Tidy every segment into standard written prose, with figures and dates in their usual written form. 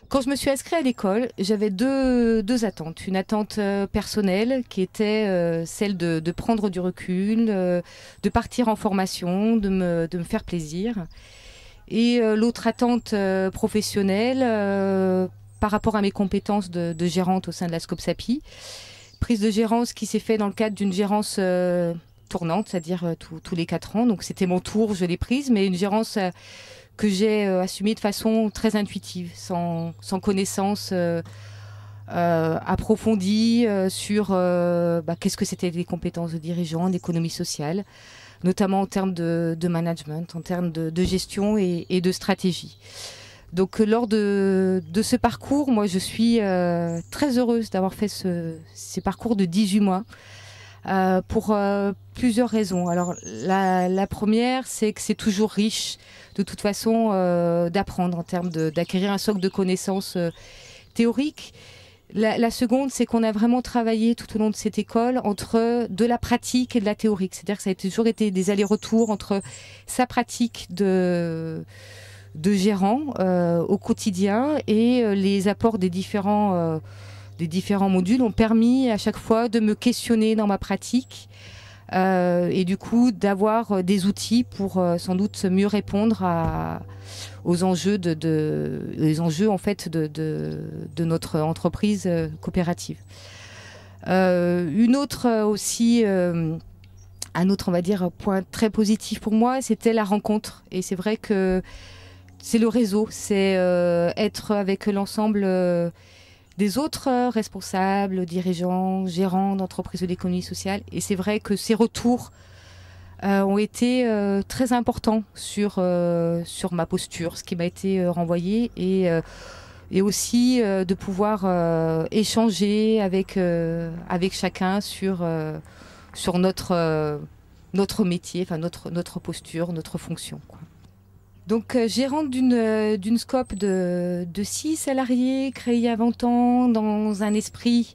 Quand je me suis inscrite à l'école, j'avais deux attentes. Une attente personnelle qui était celle de prendre du recul, de partir en formation, de me faire plaisir. Et l'autre attente professionnelle par rapport à mes compétences de gérante au sein de la SCOPSAPI. Prise de gérance qui s'est faite dans le cadre d'une gérance tournante, c'est-à-dire tous les 4 ans. Donc c'était mon tour, je l'ai prise, mais une gérance que j'ai assumée de façon très intuitive, sans connaissance approfondie sur qu'est-ce que c'était les compétences de dirigeant, d'économie sociale, notamment en termes de management, en termes de gestion et de stratégie. Donc lors de ce parcours, moi je suis très heureuse d'avoir fait ces parcours de 18 mois pour plusieurs raisons. Alors la première, c'est que c'est toujours riche de toute façon d'apprendre en termes d'acquérir un socle de connaissances théoriques. La seconde, c'est qu'on a vraiment travaillé tout au long de cette école entre de la pratique et de la théorique. C'est-à-dire que ça a toujours été des allers-retours entre sa pratique de gérant au quotidien et les apports des différents modules ont permis à chaque fois de me questionner dans ma pratique et du coup d'avoir des outils pour sans doute mieux répondre aux enjeux les enjeux en fait de notre entreprise coopérative. Un autre, on va dire, point très positif pour moi, c'était la rencontre. Et c'est vrai que c'est le réseau, c'est être avec l'ensemble des autres responsables, dirigeants, gérants d'entreprises de l'économie sociale. Et c'est vrai que ces retours ont été très importants sur ma posture, ce qui m'a été renvoyé, et aussi de pouvoir échanger avec chacun sur notre métier, enfin notre posture, notre fonction, quoi. Donc gérante d'une scope de 6 salariés, créée il y a 20 ans dans un esprit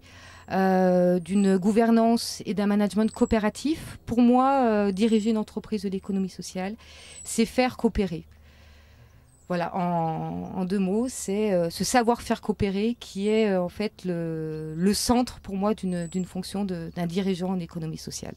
d'une gouvernance et d'un management coopératif. Pour moi, diriger une entreprise de l'économie sociale, c'est faire coopérer. Voilà, en 2 mots, c'est ce savoir-faire coopérer qui est en fait le centre pour moi d'une fonction d'un dirigeant en économie sociale.